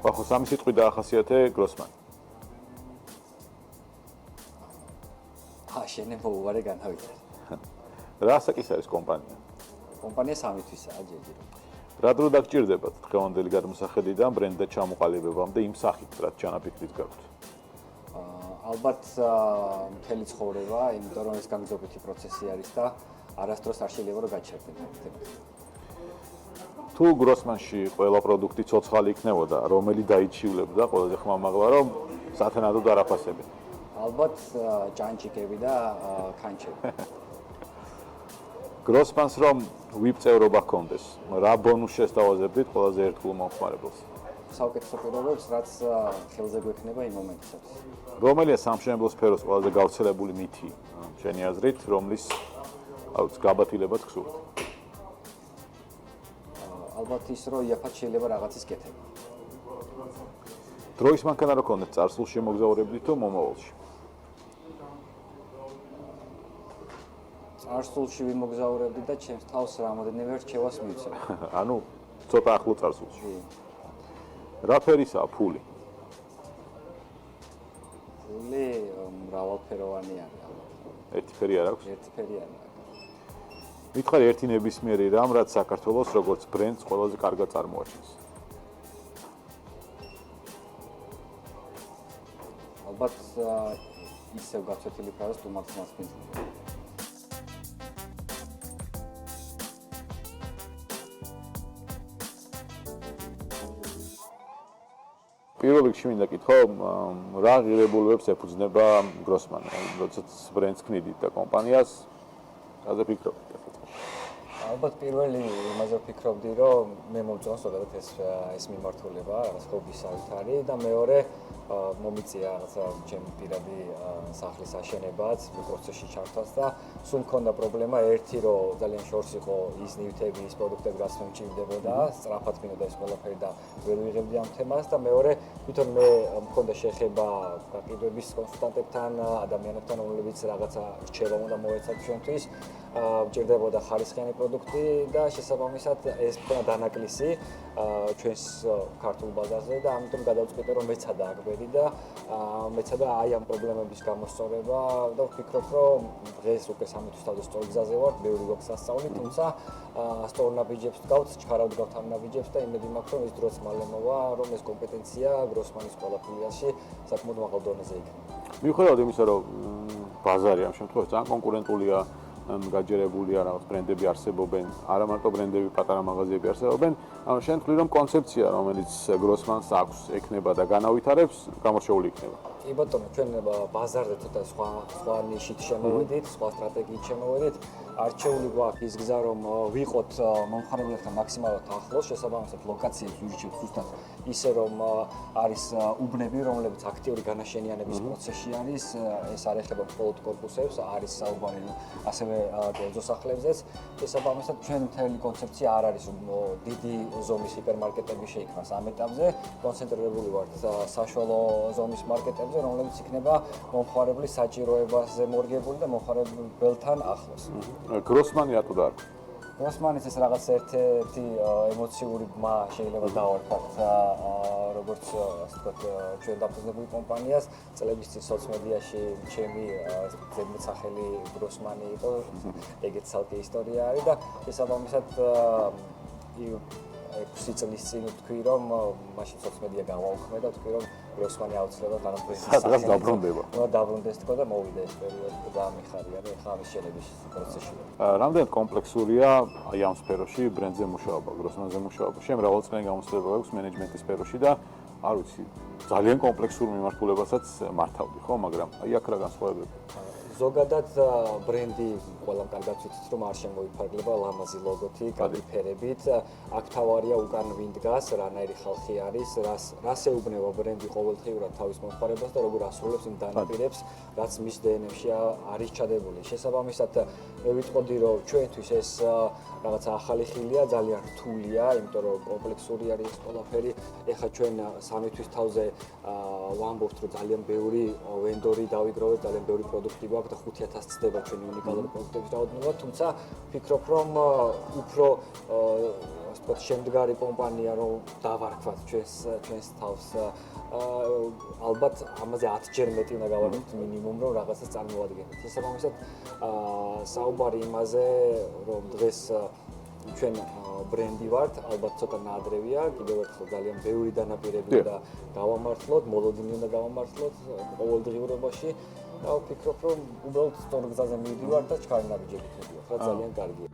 ხო, სამი სიტყვით დაახასიათე Grossman. შენებო უარი განავიწყე. რა საკის არის კომპანია? კომპანია სამითვისაა ჯერჯერ. რა დრო დაგჭირდებათ დღევანდელი გადმოსახედიდან ბრენდდა ჩამოყალიბებამდე იმ სახით, რაც ჩანაფიქრით გაქვთ? ალბათ მთელი ცხოვრება, იმიტომ რომ ეს გაგრძობითი პროცესი არის და არასდროს არ შეიძლება რომ გაჩერდეთ. თუ Grossman-ში ყველა პროდუქტი ცოცხალი იქნებოდა, რომელი დაიჩივლებდა ყველაზე ხმამაღლა, რომ სათანადოდ არ აფასებენ? ალბათ ჭანჭიკები და ქანჩები. Grossman-ს რომ ვიპ-წევრობა ჰქონდეს, რა ბონუს შესთავაზებდით ყველაზე ერთგულ მომხმარებელს? საუკეთესო პირობებს, რაც ხელზე გვექნება იმ მომენტისათვის. რომელია სამშენებლო სფეროს ყველაზე გავრცელებული მითი, შენი აზრით, რომლის გაბათილებაც გსურთ? ალბათ ის, რომ იაფად შეიძლება რაღაცის კეთება. დროის მანქანა რო ქონდეთ, წარსულში მოგზაურებდით თუ მომავალში? წარსულში ვიმოგზაურებდი და ჩემს თავს რამოდენიმე რჩევას მივცემ. ანუ ცოტა ახლო წარსულში. რა ფერისაა ფული? ფული მრავალფეროვანი არის. ერთი ფერი არ აქვს? ერთი ფერი არ აქვს. მითხარი ერთი ნებისმიერი რამ, რაც საქართველოს როგორც ბრენდს ყველაზე კარგად წარმოაჩენს. ალბათ ისევ გაცვეთილი ფრაზა სტუმარს მასპინძლა. პირველ რიგში მინდა კითხო, რა ღირებულებებს ეფუძნება Grossman, როდესაც ბრენდს ქმნიდით და კომპანიას, რაზე ფიქრობთ? ალბათ პირველი იმაზე ვფიქრობდი, რომ მე მომწონს ზოგადად ეს მიმართულება, რაღაც ჰობის არის და მეორე მომიწია რაღაცა ჩემი პირადი სახლის აშენებაც, პროცესში ჩართვაც და სულ მქონდა პრობლემა ერთი, რომ ძალიან შორს იყო ის ნივთები, ის პროდუქტები, რაც მე მჭირდებოდა, სწრაფად მინდოდა ეს ყველაფერი და ვერ ვიღებდი ამ თემას და მეორე, თვითონ მე მქონდა შეხება გაყიდვების კონსულტანტებთან, ადამიანებთან, რომლებიც რაღაცა რჩევა უნდა მოეცათ ჩვენთვის, მჭირდებოდა ხარისხიანი პროდუქტი და შესაბამისად ეს მქონდა დანაკლისი ჩვენს ქართულ ბაზარზე და ამიტომ გადავწყვიტე რომ მეცადა აქბერი და მეცადა აი ამ პრობლემების გამოსწორება და ვფიქრობ რომ დღეს უკვე 3 თვის თავზე სწორ გზაზე ვარ, ბევრი გვაქვს სასწაული, თუმცა სწორ ნაბიჯებს ვდგავთ, ჩქარავ ვდგავთ ამ ნაბიჯებს და იმედი მაქვს რომ ის დროც მალე მოვა, რომ ეს კომპეტენცია Grossman-ის ყველა ფილიალში საკმაოდ მაღალ დონეზე იქნება. მიუხედავად იმისა, რომ ბაზარი ამ შემთხვევაში ძალიან კონკურენტულია, გაჯერებულია, რაღაც ბრენდები არსებობენ, არა მარტო ბრენდები, პატარა მაღაზიები არსებობენ, შენ თქვი რომ კონცეფცია, რომელიც Grossman-ს აქვს, ექნება და განავითარებს, გამორჩეული იქნება. კი ბატონო, ჩვენ ბაზარზე ცოტა სხვა ნიშით შემოვედით, სხვა სტრატეგიით შემოვედით. არჩეული გვაქვს ის გზა, რომ ვიყოთ მომხმარებლებთან მაქსიმალურად ახლოს, შესაბამისად ლოკაციებს ვირჩევთ ზუსტად ისე, რომ არის უბნები, რომლებიც აქტიური განაშენიანების პროცესში არის, ეს არ ეხება მხოლოდ კორპუსებს, არის საუბარი ასევე გონძო სახლებზეც. შესაბამისად ჩვენ მთელი კონცეფცია არ არის დიდი ზომის ჰიპერმარკეტები შეიქმნას ამ ეტაპზე, კონცენტრირებული ვართ საშუალო ზომის მარკეტებზე, რომლებიც იქნება მომხმარებლის საჭიროებაზე მორგებული და მომხმარებელთან ახლოს. Grossman-ი რატო დაარქვა? Grossman-ის ეს რაღაც ერთ-ერთი ემოციური ბმა შეიძლება დავარქვათ, როგორც ასე ვთქვათ, ჩვენ დაფუძნებული კომპანიას, წლების წინ სოციალ-მედიაში ჩემი ზედმეტსახელი Grossman-ი იყო, ეგეც ცალკე ისტორია არის და შესაბამისად 6 წლის წინ ვთქვი, რომ მაშინ სოციალ-მედია გავაუქმე და ვთქვი, რომ Grossman-ი აუცილებლად განაცხადეს. სადღაც დაბრუნდება. დაბრუნდეს თქო და მოვიდა ეს პერიოდი და გამიხარია და ეხლა ამის შენების პროცესში. რამდენად კომპლექსურია აი ამ სფეროში ბრენდზე მუშაობა, Grossman-ზე მუშაობა? შენ მრავალწლიანი გამოცდილება აქვს მენეჯმენტის სფეროში და არ ვიცი, ძალიან კომპლექსურ მიმართულებასაც მართავდი, ხო, მაგრამ აი აქ რა განსხვავებები? ზოგადად ბრენდი ყველამ კარგად ვიცით, რომ არ შემოიფარგლება ლამაზი ლოგოთი, კარგი ფერებით. აქ თავარია უკან ვინ დგას, რანაირი ხალხი არის, რას ეუბნება ბრენდი ყოველდღიურად თავის მომხმარებელს და როგორ ასრულებს იმ დანაპირებს, რაც მის DNF-ში არის ჩადებული. შესაბამისად, მე ვიტყოდი, რომ ჩვენთვის ეს რაღაცა ახალი ხილია, ძალიან რთულია, იმიტომ რომ კომპლექსური არის ეს ყველაფერი. ეხლა ჩვენ 3 თვის თავზე ვამბობთ, რომ ძალიან ბევრი ვენდორი დავიგროვეთ, ძალიან ბევრი პროდუქტი გვაქვს და 5000 ცდება ჩვენი უნიკალური პროდუქტების რაოდენობა, თუმცა ვფიქრობ, რომ უფრო ასე ვთქვათ, შემდგარი კომპანია რომ დავარქვათ ჩვენს თავს. ალბათ ამაზე 10-ჯერ მეტი უნდა გავარკვიოთ მინიმუმ რომ რაღაცას წარმოადგენთ. შესაბამისად, საუბარი იმაზე, რომ დღეს ჩვენ ბრენდი ვართ, ალბათ ცოტა ნაადრევია, კიდევ ერთხელ ძალიან ბევრი დანაპირები უნდა გავამართლოთ, მოლოდინი უნდა გავამართლოთ ყოველდღიურობაში და ვფიქრობ, რომ უბრალოდ სწორ გზაზე მივდივართ და ჩქარი ნაბიჯებით მივდივართ, რაც ძალიან კარგია.